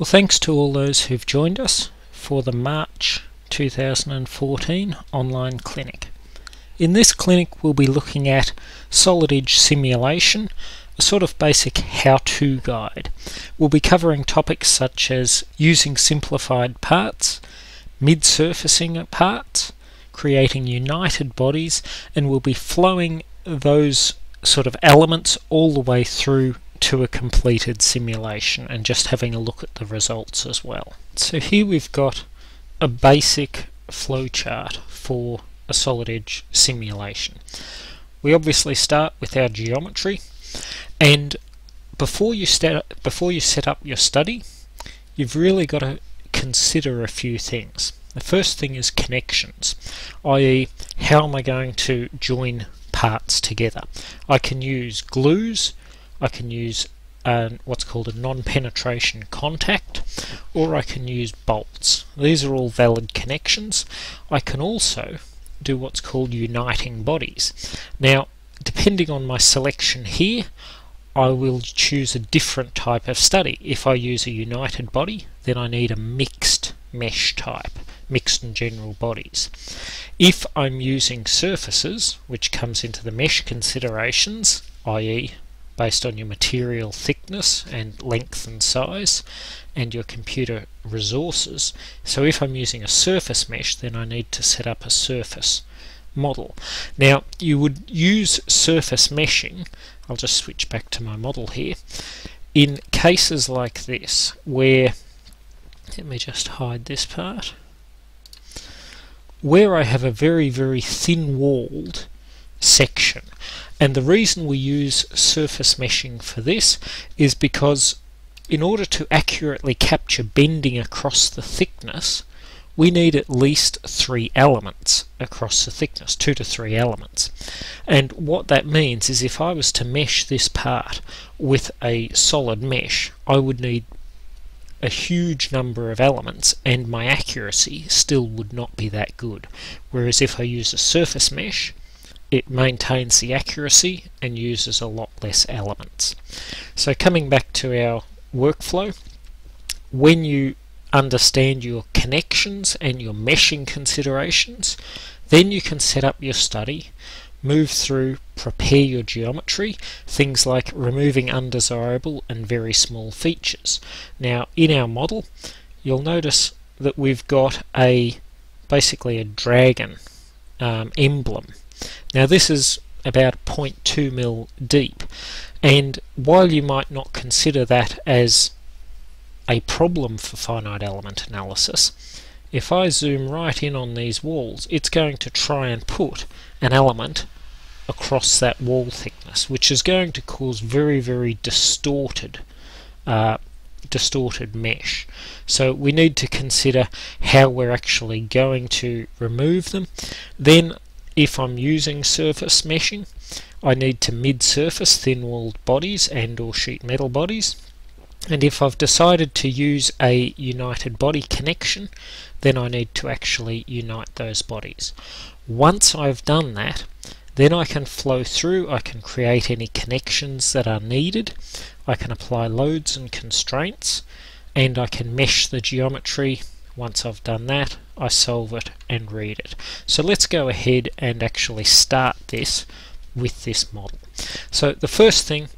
Well, thanks to all those who've joined us for the March 2014 online clinic. In this clinic we'll be looking at solid edge simulation, a sort of basic how-to guide. We'll be covering topics such as using simplified parts, mid-surfacing parts, creating united bodies, and we'll be flowing those sort of elements all the way through to a completed simulation and just having a look at the results as well. So here we've got a basic flowchart for a solid edge simulation. We obviously start with our geometry, and before you set up your study, you've really got to consider a few things. The first thing is connections, i.e. how am I going to join parts together. I can use glues, I can use what's called a non-penetration contact, or I can use bolts. These are all valid connections. I can also do what's called uniting bodies. Now, depending on my selection here, I will choose a different type of study. If I use a united body, then I need a mixed mesh type, mixed and general bodies. If I'm using surfaces, which comes into the mesh considerations, i.e. based on your material thickness and length and size and your computer resources, so if I'm using a surface mesh, then I need to set up a surface model. Now, you would use surface meshing, I'll just switch back to my model here, in cases like this where, let me just hide this part, where I have a very thin walled section. And the reason we use surface meshing for this is because in order to accurately capture bending across the thickness, we need at least 3 elements across the thickness, 2 to 3 elements. And what that means is if I was to mesh this part with a solid mesh, I would need a huge number of elements and my accuracy still would not be that good. Whereas if I use a surface mesh, it maintains the accuracy and uses a lot less elements. So coming back to our workflow, when you understand your connections and your meshing considerations, then you can set up your study, move through, prepare your geometry, things like removing undesirable and very small features. Now in our model you'll notice that we've got basically a dragon emblem. Now this is about 0.2 mil deep, and while you might not consider that as a problem for finite element analysis, if I zoom right in on these walls, it's going to try and put an element across that wall thickness, which is going to cause very distorted mesh. So we need to consider how we're actually going to remove them. Then if I'm using surface meshing, I need to mid-surface thin-walled bodies and or sheet metal bodies. And if I've decided to use a united body connection, then I need to actually unite those bodies. Once I've done that, then I can flow through, I can create any connections that are needed, I can apply loads and constraints, and I can mesh the geometry. Once I've done that, I solve it and read it. So let's go ahead and actually start this with this model. So the first thing,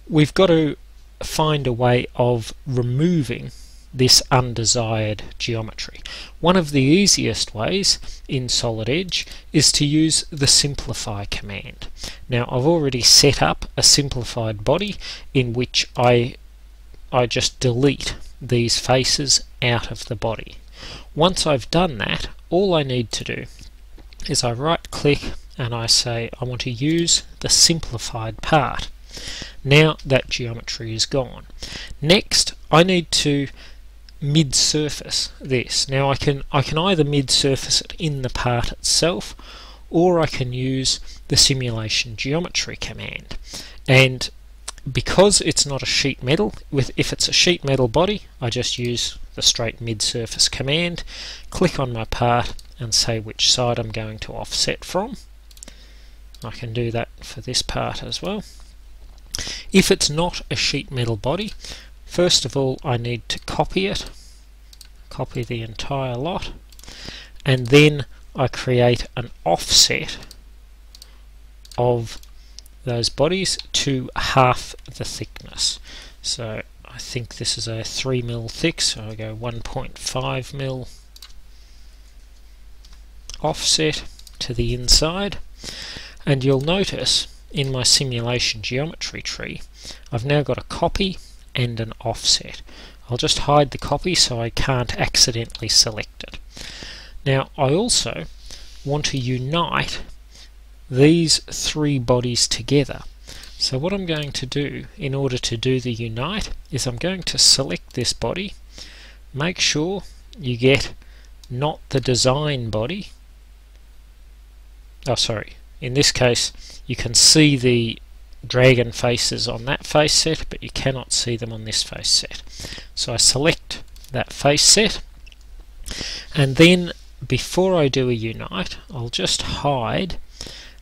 we've got to find a way of removing this undesired geometry. One of the easiest ways in Solid Edge is to use the simplify command. Now I've already set up a simplified body in which I just delete these faces out of the body. Once I've done that, all I need to do is I right click and I say I want to use the simplified part. Now that geometry is gone. Next I need to mid-surface this. Now I can either mid-surface it in the part itself, or I can use the simulation geometry command. And because it's not a sheet metal, if it's a sheet metal body, I just use the straight mid-surface command, click on my part and say which side I'm going to offset from. I can do that for this part as well. If it's not a sheet metal body, First of all, I need to copy it, copy the entire lot, and then I create an offset of those bodies to half the thickness. So I think this is a 3mm thick, so I go 1.5mm offset to the inside, and you'll notice in my simulation geometry tree I've now got a copy and an offset. I'll just hide the copy so I can't accidentally select it. Now I also want to unite these three bodies together. So what I'm going to do in order to do the unite is I'm going to select this body, make sure you get not the design body, oh sorry, in this case you can see the dragon faces on that face set, but you cannot see them on this face set. So I select that face set, and then before I do a unite I'll just hide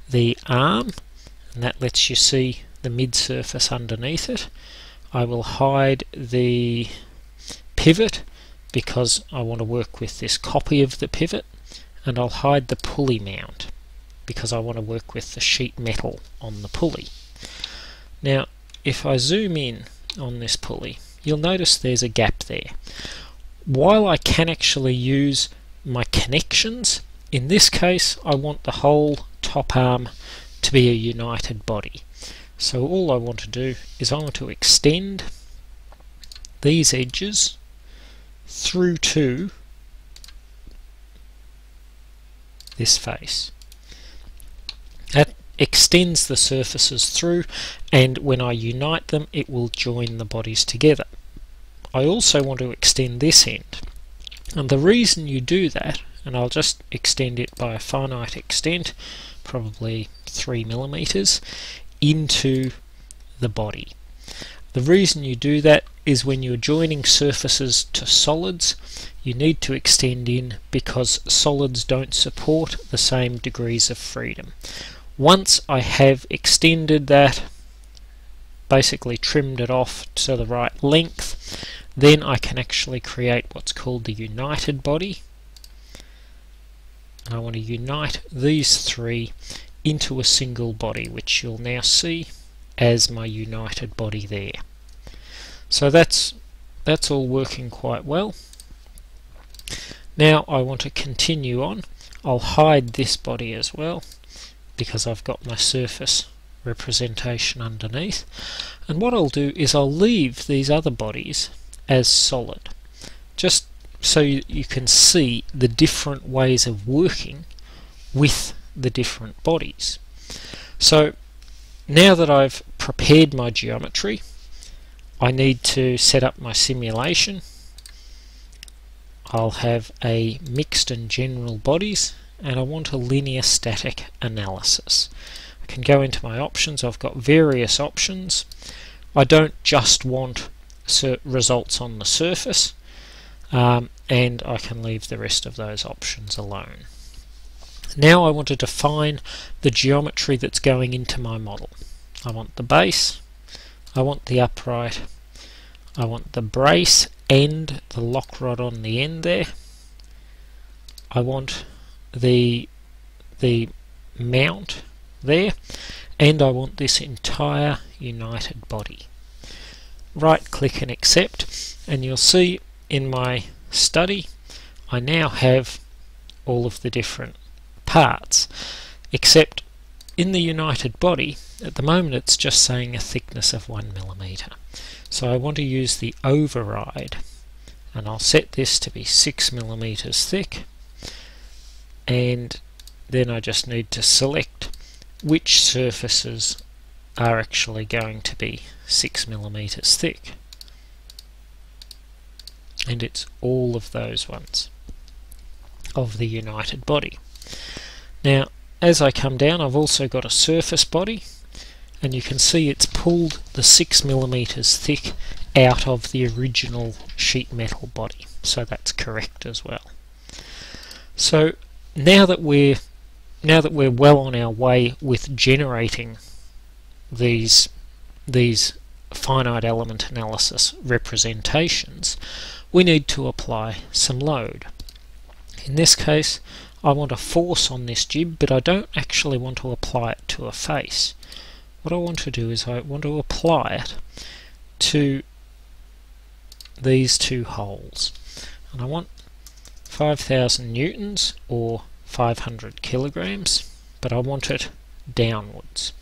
the arm, and that lets you see the mid surface underneath it. I will hide the pivot because I want to work with this copy of the pivot, and I'll hide the pulley mount because I want to work with the sheet metal on the pulley. Now if I zoom in on this pulley, you'll notice there's a gap there. While I can actually use my connections, in this case I want the whole top arm to be a united body. So all I want to do is I want to extend these edges through to this face. That extends the surfaces through, and when I unite them it will join the bodies together. I also want to extend this end, and the reason you do that, and I'll just extend it by a finite extent, probably 3mm, into the body. The reason you do that is when you're joining surfaces to solids, you need to extend in because solids don't support the same degrees of freedom. Once I have extended that, basically trimmed it off to the right length, then I can actually create what's called the united body. And I want to unite these three into a single body, which you'll now see as my united body there. So that's all working quite well. Now I want to continue on. I'll hide this body as well because I've got my surface representation underneath, and what I'll do is I'll leave these other bodies as solid, just so you can see the different ways of working with the different bodies. So now that I've prepared my geometry, I need to set up my simulation. I'll have a mixed and general bodies, and I want a linear static analysis. I can go into my options. I've got various options. I don't just want results on the surface, and I can leave the rest of those options alone. Now I want to define the geometry that's going into my model. I want the base, I want the upright, I want the brace and the lock rod on the end there, I want the mount there, and I want this entire united body. Right click and accept, and you'll see in my study I now have all of the different parts, except in the united body at the moment it's just saying a thickness of 1mm. So I want to use the override, and I'll set this to be 6mm thick, and then I just need to select which surfaces are actually going to be 6mm thick, and it's all of those ones of the united body. Now as I come down I've also got a surface body, and you can see it's pulled the 6mm thick out of the original sheet metal body, so that's correct as well. So now that we're well on our way with generating these finite element analysis representations, we need to apply some load. In this case, I want a force on this jib, but I don't actually want to apply it to a face. What I want to do is I want to apply it to these two holes, and I want 5,000 newtons or 500 kilograms, but I want it downwards.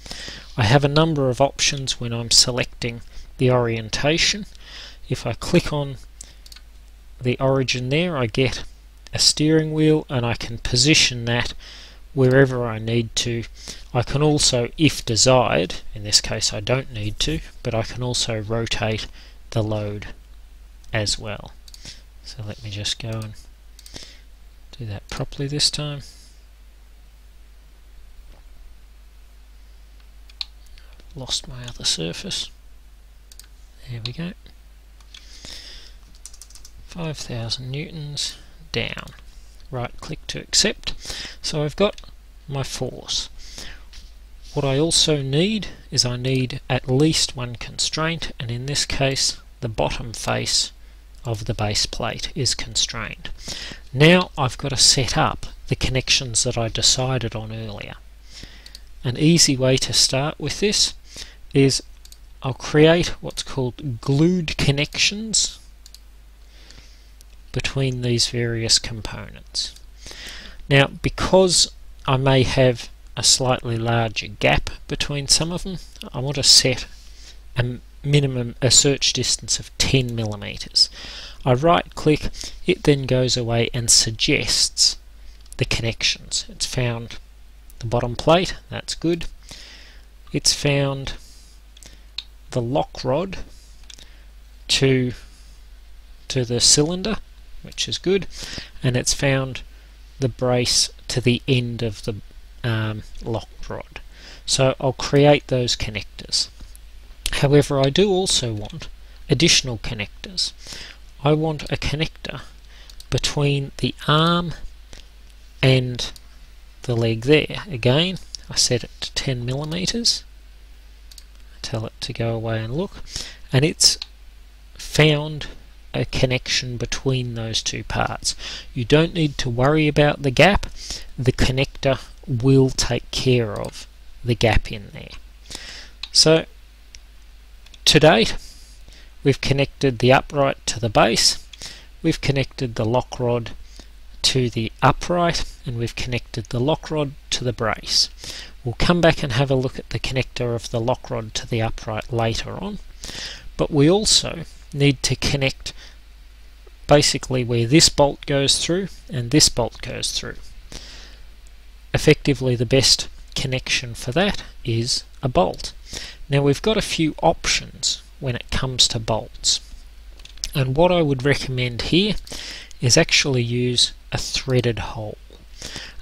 I have a number of options when I'm selecting the orientation. If I click on the origin there, I get a steering wheel, and I can position that wherever I need to. I can also, if desired, in this case I don't need to, but I can also rotate the load as well. So let me just go and do that properly this time. Lost my other surface. There we go. 5,000 newtons down. Right click to accept. So I've got my force. What I also need is I need at least one constraint, and in this case the bottom face of the base plate is constrained. Now I've got to set up the connections that I decided on earlier. An easy way to start with this is I'll create what's called glued connections between these various components. Now, because I may have a slightly larger gap between some of them, I want to set a search distance of 10 millimeters. I right click, it then goes away and suggests the connections. It's found the bottom plate, that's good. It's found the lock rod to the cylinder, which is good, and it's found the brace to the end of the lock rod. So I'll create those connectors. However, I do also want additional connectors. I want a connector between the arm and the leg there. Again, I set it to 10 millimeters. Tell it to go away and look, and it's found a connection between those two parts. You don't need to worry about the gap. The connector will take care of the gap in there. So to date we've connected the upright to the base, we've connected the lock rod to the upright, and we've connected the lock rod to the brace. We'll come back and have a look at the connector of the lock rod to the upright later on, but we also need to connect basically where this bolt goes through and this bolt goes through. Effectively, the best connection for that is a bolt. Now we've got a few options when it comes to bolts, and what I would recommend here is actually use a threaded hole.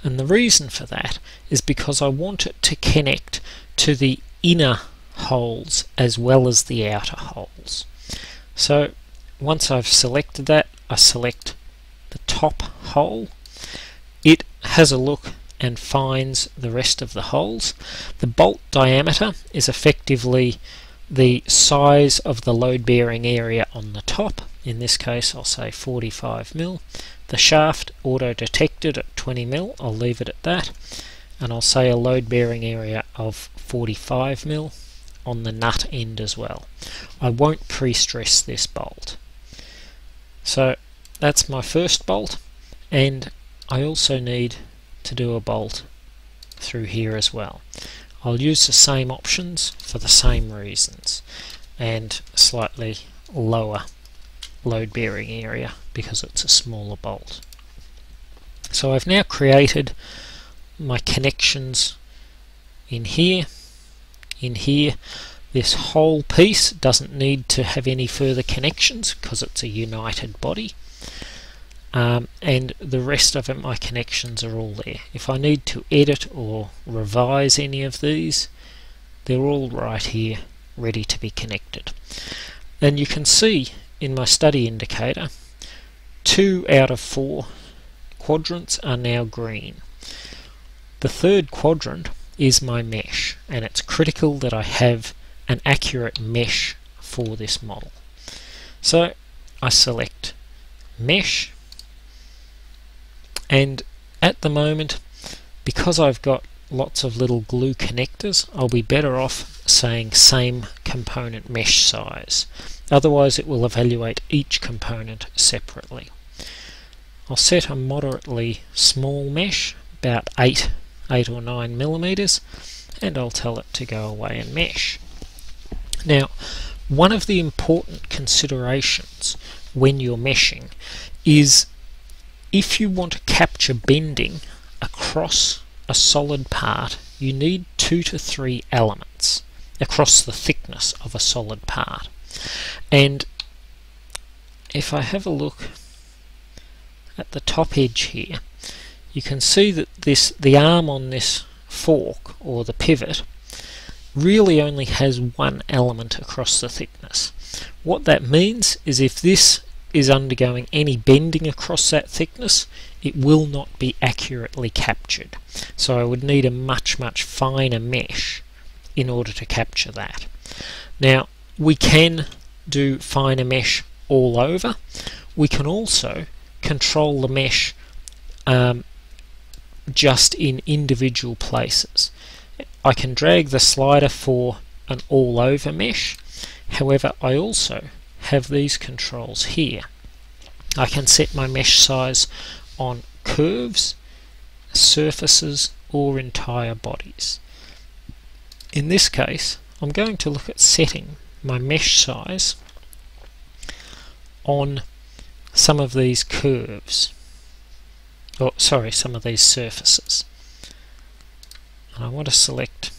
And the reason for that is because I want it to connect to the inner holes as well as the outer holes. So once I've selected that, I select the top hole. It has a look and finds the rest of the holes. The bolt diameter is effectively the size of the load bearing area on the top. In this case I'll say 45 mil. The shaft auto detected at 20 mil, I'll leave it at that, and I'll say a load bearing area of 45 mil on the nut end as well. I won't pre-stress this bolt. So that's my first bolt, and I also need to do a bolt through here as well. I'll use the same options for the same reasons, and slightly lower load bearing area because it's a smaller bolt. So I've now created my connections in here, in here. This whole piece doesn't need to have any further connections because it's a united body, and the rest of it, my connections are all there. If I need to edit or revise any of these, they're all right here ready to be connected. And you can see in my study indicator 2 out of 4 quadrants are now green. The third quadrant is my mesh, and it's critical that I have an accurate mesh for this model. So I select mesh, and at the moment, because I've got lots of little glue connectors, I'll be better off saying same component mesh size. Otherwise it will evaluate each component separately. I'll set a moderately small mesh, about 8 or 9 millimeters, and I'll tell it to go away and mesh. Now, one of the important considerations when you're meshing is if you want to capture bending across a solid part, you need 2 to 3 elements across the thickness of a solid part. And if I have a look at the top edge here, you can see that the arm on this fork, or the pivot, really only has one element across the thickness. What that means is if this is undergoing any bending across that thickness, it will not be accurately captured. So I would need a much finer mesh in order to capture that. Now, we can do finer mesh all over. We can also control the mesh just in individual places. I can drag the slider for an all over mesh. However, I also have these controls here. I can set my mesh size on curves, surfaces, or entire bodies. In this case, I'm going to look at setting my mesh size on some of these curves, or sorry, some of these surfaces. And I want to select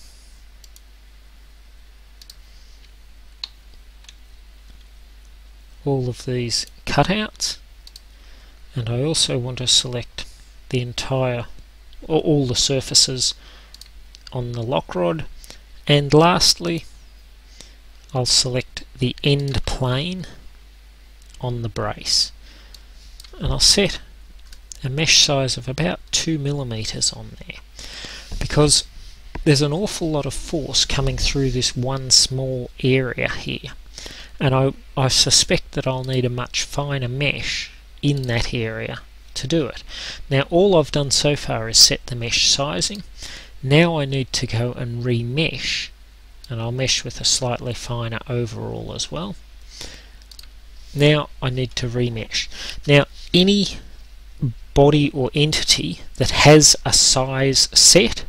all of these cutouts, and I also want to select the entire, or all the surfaces on the lock rod, and lastly I'll select the end plane on the brace, and I'll set a mesh size of about 2 millimeters on there, because there's an awful lot of force coming through this one small area here, and I suspect that I'll need a much finer mesh in that area to do it. Now all I've done so far is set the mesh sizing. Now I need to go and remesh, and I'll mesh with a slightly finer overall as well. Now I need to remesh. Now any body or entity that has a size set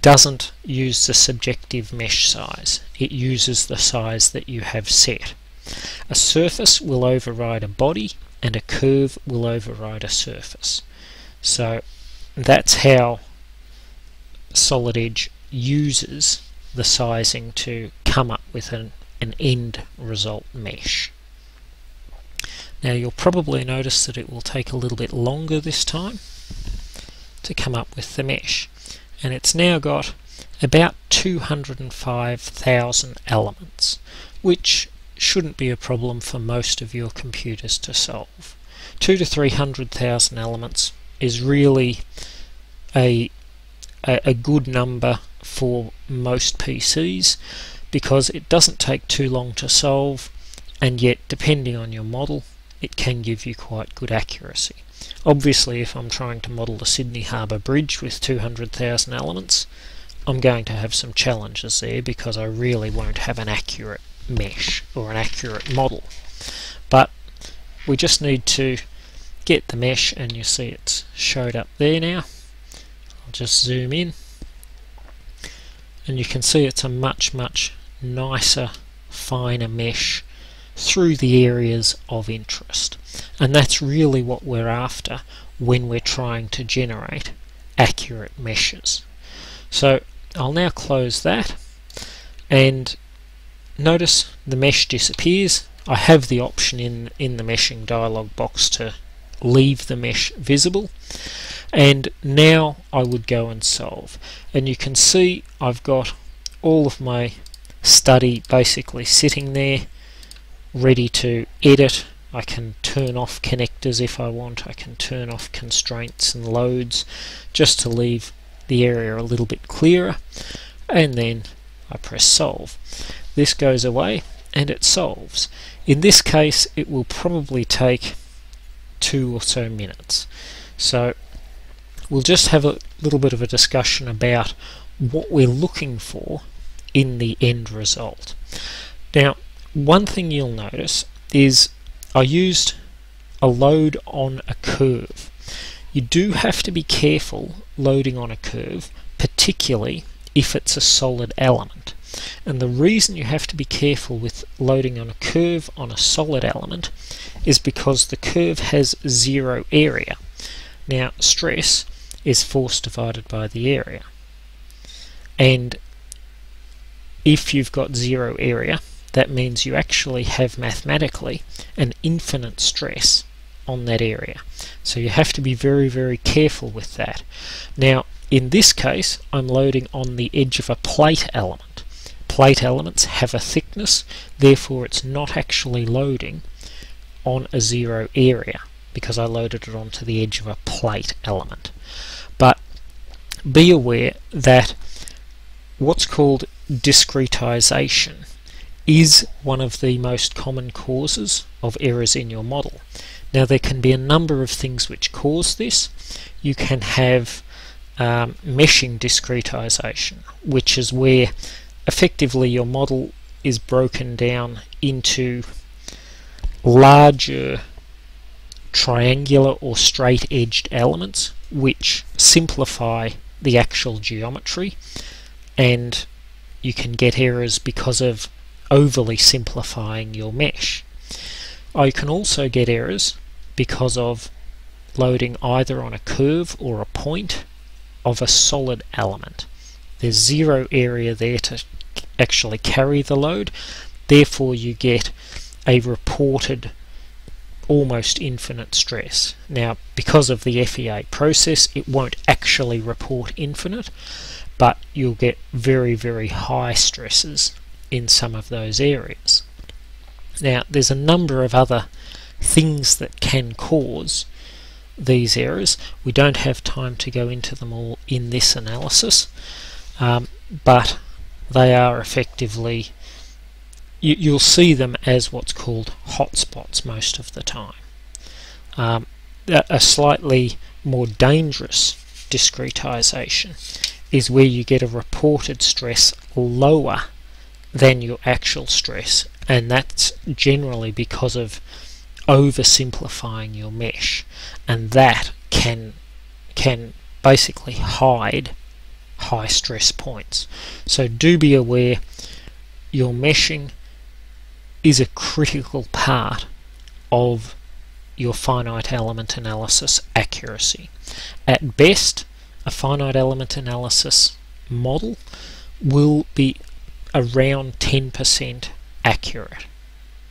doesn't use the subjective mesh size. It uses the size that you have set. A surface will override a body, and a curve will override a surface. So that's how Solid Edge uses the sizing to come up with an end result mesh. Now you'll probably notice that it will take a little bit longer this time to come up with the mesh, and it's now got about 205,000 elements, which shouldn't be a problem for most of your computers to solve. 200,000 to 300,000 elements is really a good number for most PCs, because it doesn't take too long to solve, and yet depending on your model it can give you quite good accuracy. Obviously if I'm trying to model the Sydney Harbour Bridge with 200,000 elements, I'm going to have some challenges there, because I really won't have an accurate mesh or an accurate model. But we just need to get the mesh, and you see it's showed up there now. I'll just zoom in, and you can see it's a much nicer, finer mesh through the areas of interest, and that's really what we're after when we're trying to generate accurate meshes. So I'll now close that, and notice the mesh disappears. I have the option in the meshing dialog box to leave the mesh visible, and now I would go and solve, and you can see I've got all of my study basically sitting there ready to edit. I can turn off connectors if I want, I can turn off constraints and loads just to leave the area a little bit clearer, and then I press solve. This goes away and it solves. In this case it will probably take 2 or so minutes. So we'll just have a little bit of a discussion about what we're looking for in the end result. Now, one thing you'll notice is I used a load on a curve. You do have to be careful loading on a curve, particularly if it's a solid element. And the reason you have to be careful with loading on a curve on a solid element is because the curve has 0 area. Now, stress is force divided by the area. And if you've got 0 area, that means you actually have mathematically an infinite stress on that area. So you have to be very, very careful with that. Now, in this case, I'm loading on the edge of a plate element. Plate elements have a thickness, therefore it's not actually loading on a 0 area because I loaded it onto the edge of a plate element. But be aware that what's called discretization is one of the most common causes of errors in your model. Now, there can be a number of things which cause this. You can have meshing discretization, which is where effectively your model is broken down into larger triangular or straight-edged elements which simplify the actual geometry, and you can get errors because of overly simplifying your mesh. You can also get errors because of loading either on a curve or a point of a solid element. There's 0 area there to actually carry the load, therefore you get a reported almost infinite stress. Now, because of the FEA process, it won't actually report infinite, but you'll get very, very high stresses in some of those areas. Now, there's a number of other things that can cause these errors. We don't have time to go into them all in this analysis, but they are effectively, you'll see them as what's called hotspots most of the time. A slightly more dangerous discretization is where you get a reported stress lower than your actual stress, and that's generally because of oversimplifying your mesh, and that can basically hide high stress points. So do be aware your meshing is a critical part of your finite element analysis accuracy. At best, a finite element analysis model will be around 10% accurate.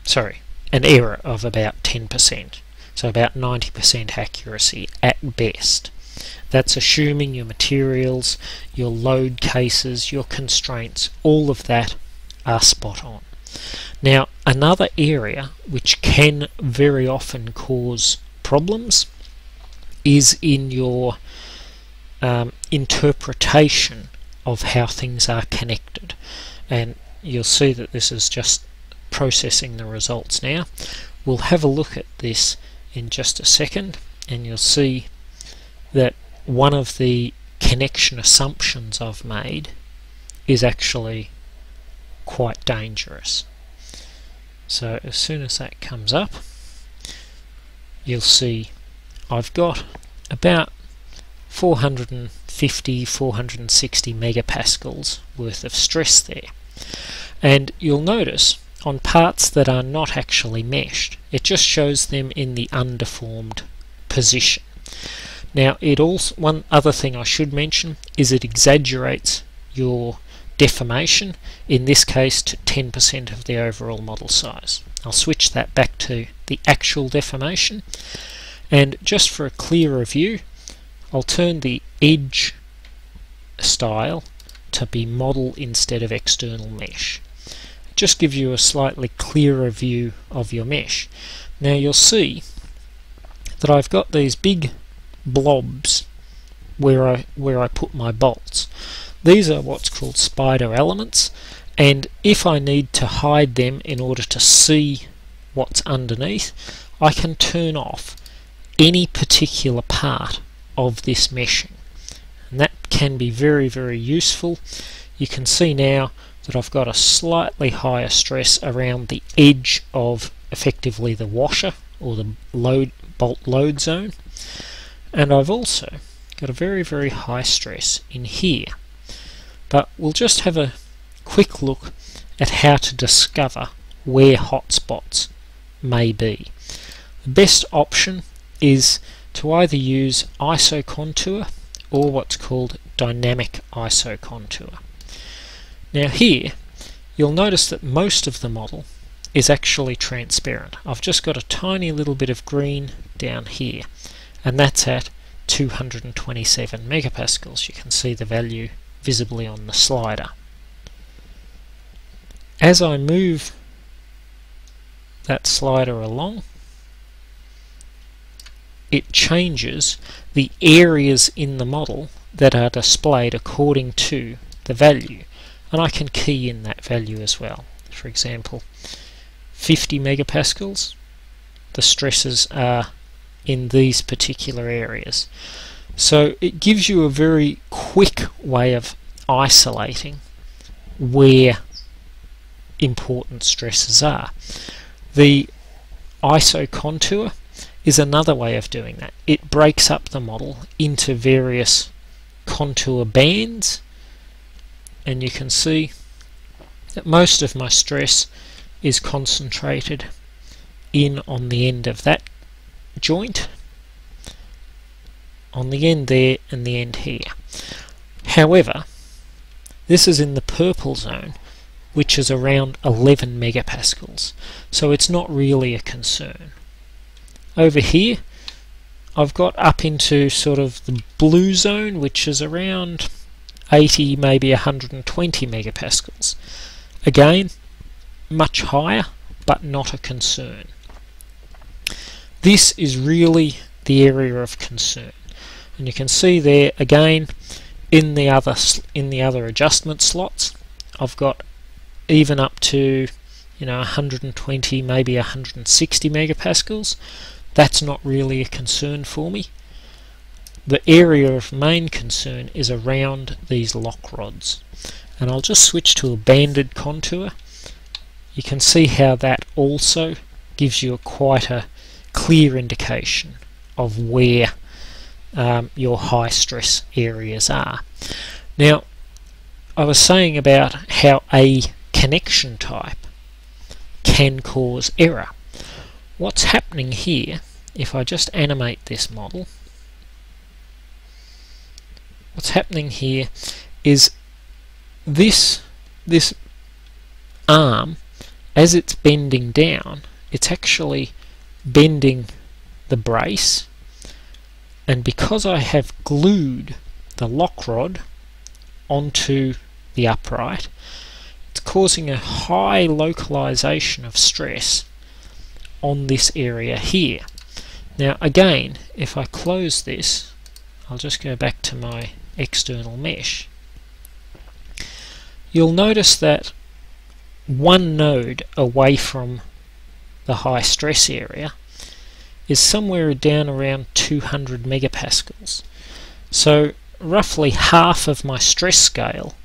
Sorry, an error of about 10%. So about 90% accuracy at best. That's assuming your materials, your load cases, your constraints, all of that are spot on. Now, another area which can very often cause problems is in your interpretation of how things are connected, and you'll see that this is just processing the results now. We'll have a look at this in just a second, and you'll see that one of the connection assumptions I've made is actually quite dangerous. So as soon as that comes up, you'll see I've got about 450-460 megapascals worth of stress there, and you'll notice on parts that are not actually meshed, it just shows them in the undeformed position. Now, it also, one other thing I should mention is it exaggerates your deformation, in this case to 10% of the overall model size. I'll switch that back to the actual deformation, and just for a clearer view, I'll turn the edge style to be model instead of external mesh. Just gives you a slightly clearer view of your mesh. Now you'll see that I've got these big blobs where I put my bolts. These are what's called spider elements, and if I need to hide them in order to see what's underneath, I can turn off any particular part of this meshing, and that can be very, very useful. You can see now that I've got a slightly higher stress around the edge of effectively the washer or the bolt load zone, and I've also got a very, very high stress in here. But we'll just have a quick look at how to discover where hotspots may be. The best option is to either use ISO contour or what's called dynamic ISO contour. Now here you'll notice that most of the model is actually transparent. I've just got a tiny little bit of green down here, and that's at 227 megapascals. You can see the value visibly on the slider. As I move that slider along, it changes the areas in the model that are displayed according to the value, and I can key in that value as well. For example, 50 megapascals, the stresses are in these particular areas. So it gives you a very quick way of isolating where important stresses are. The ISO contour is another way of doing that. It breaks up the model into various contour bands, and you can see that most of my stress is concentrated in on the end of that joint, on the end there and the end here. However, this is in the purple zone, which is around 11 megapascals, so it's not really a concern. Over here I've got up into sort of the blue zone, which is around 80, maybe 120 megapascals. Again, much higher, but not a concern. This is really the area of concern, and you can see there again in the other adjustment slots I've got even up to 120, maybe 160 megapascals. That's not really a concern for me. The area of main concern is around these lock rods, and I'll just switch to a banded contour. You can see how that also gives you quite a clear indication of where your high stress areas are. Now, I was saying about how a connection type can cause error. What's happening here, if I just animate this model, what's happening here is this arm, as it's bending down, it's actually bending the brace, and because I have glued the lock rod onto the upright, it's causing a high localization of stress on this area here. Now again, if I close this, I'll just go back to my external mesh, you'll notice that one node away from the high stress area is somewhere down around 200 megapascals. So roughly half of my stress scale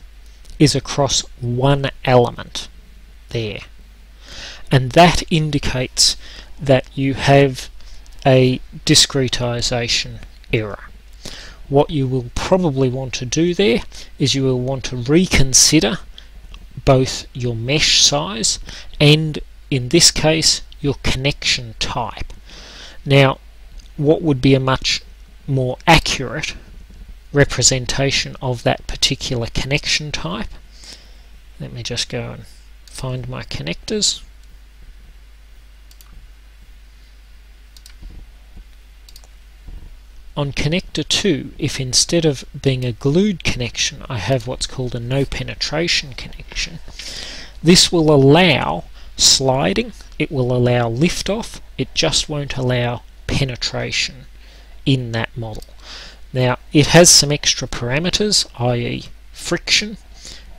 is across one element there, and that indicates that you have a discretization error. What you will probably want to do there is you will want to reconsider both your mesh size and, in this case, your connection type. Now, what would be a much more accurate representation of that particular connection type? Let me just go and find my connectors. On connector 2, if instead of being a glued connection I have what's called a no penetration connection, this will allow sliding, it will allow liftoff, it just won't allow penetration in that model. Now it has some extra parameters, i.e. friction,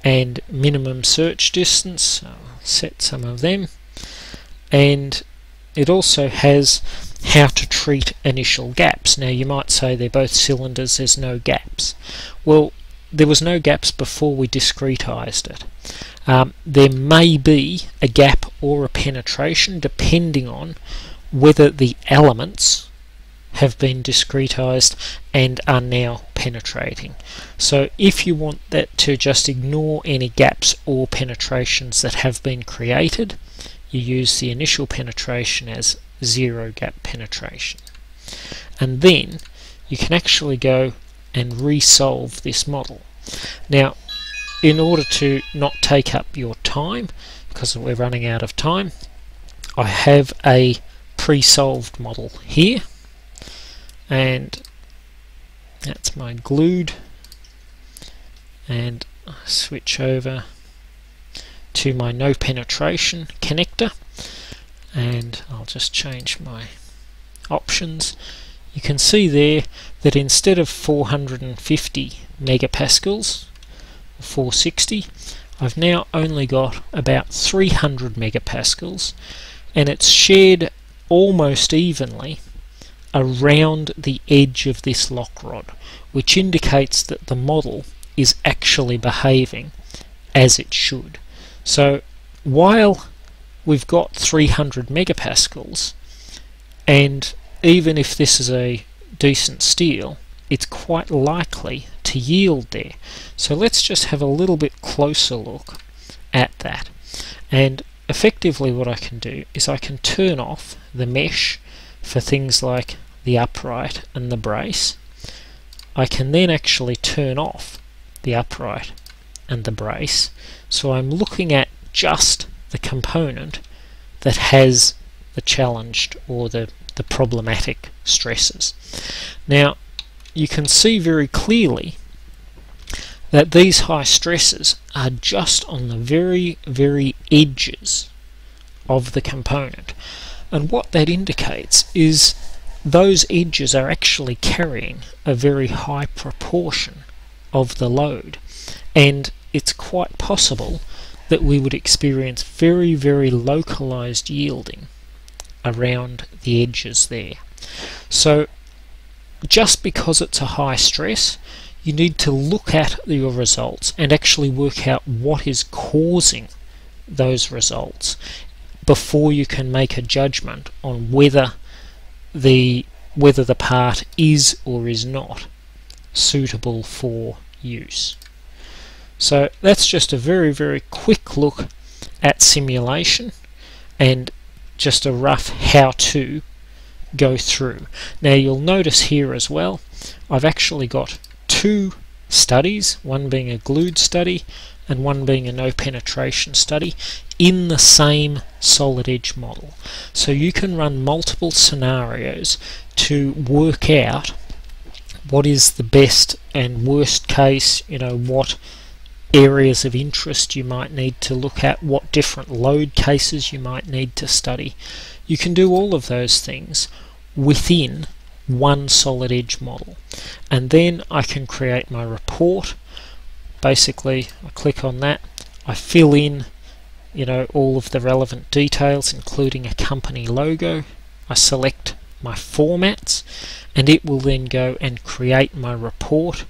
and minimum search distance. So I'll set some of them, and it also has how to treat initial gaps. Now you might say they're both cylinders, there's no gaps. Well, there was no gaps before we discretized it. There may be a gap or a penetration depending on whether the elements have been discretized and are now penetrating. So if you want that to just ignore any gaps or penetrations that have been created, you use the initial penetration as zero gap penetration. And then you can actually go and resolve this model. Now, in order to not take up your time, because we're running out of time, I have a pre-solved model here, and that's my glued, and I switch over to my no penetration connector, and I'll just change my options. You can see there that instead of 450 megapascals, 460, I've now only got about 300 megapascals, and it's shared almost evenly around the edge of this lock rod, which indicates that the model is actually behaving as it should. So while we've got 300 megapascals, and even if this is a decent steel, it's quite likely to yield there. So let's just have a little bit closer look at that. And effectively what I can do is I can turn off the mesh for things like the upright and the brace. I can then actually turn off the upright and the brace, so I'm looking at just the component that has the challenged or the problematic stresses. Now you can see very clearly that these high stresses are just on the very edges of the component, and what that indicates is those edges are actually carrying a very high proportion of the load, and it's quite possible that we would experience very localized yielding around the edges there. So just because it's a high stress, you need to look at your results and actually work out what is causing those results before you can make a judgment on whether the part is or is not suitable for use. So that's just a very quick look at simulation and just a rough how to go through. Now you'll notice here as well, I've actually got two studies, one being a glued study and one being a no penetration study, in the same solid edge model. So you can run multiple scenarios to work out what is the best and worst case, what areas of interest you might need to look at, what different load cases you might need to study. You can do all of those things within one solid edge model, and then I can create my report. Basically I click on that, I fill in all of the relevant details including a company logo, I select my formats, and it will then go and create my report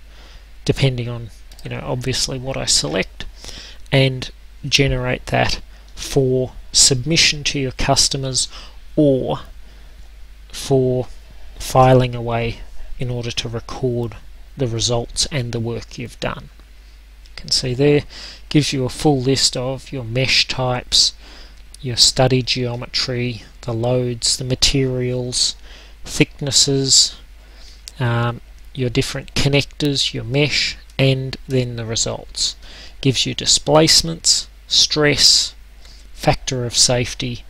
depending on obviously what I select, and generate that for submission to your customers or for filing away in order to record the results and the work you've done. You can see there, gives you a full list of your mesh types, your study geometry, the loads, the materials, thicknesses, your different connectors, your mesh, and then the results. Gives you displacements, stress, factor of safety,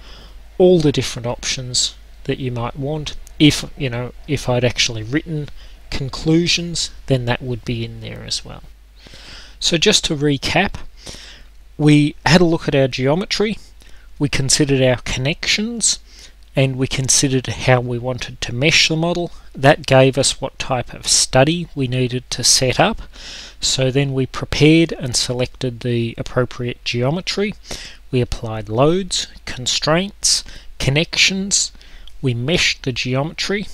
all the different options that you might want. If I'd actually written conclusions, then that would be in there as well. So just to recap, we had a look at our geometry, we considered our connections, and we considered how we wanted to mesh the model. That gave us what type of study we needed to set up. So then we prepared and selected the appropriate geometry. We applied loads, constraints, connections. We meshed the geometry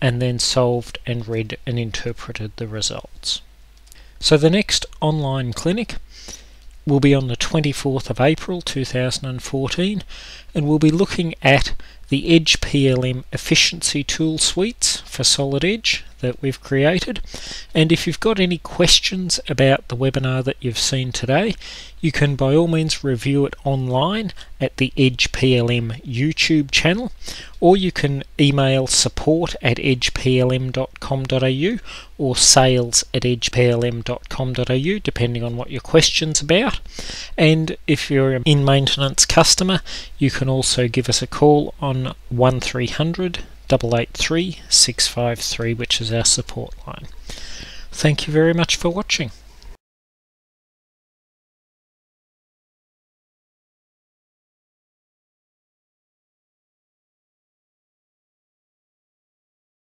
and then solved and read and interpreted the results. So the next online clinic will be on the 24th of April 2014, and we'll be looking at the Edge PLM efficiency tool suites for Solid Edge that we've created. And if you've got any questions about the webinar that you've seen today, you can by all means review it online at the Edge PLM YouTube channel, or you can email support@edgeplm.com.au or sales@edgeplm.com.au, depending on what your question's about. And if you're an in-maintenance customer, you can also give us a call on 1300 883 653, which is our support line. Thank you very much for watching.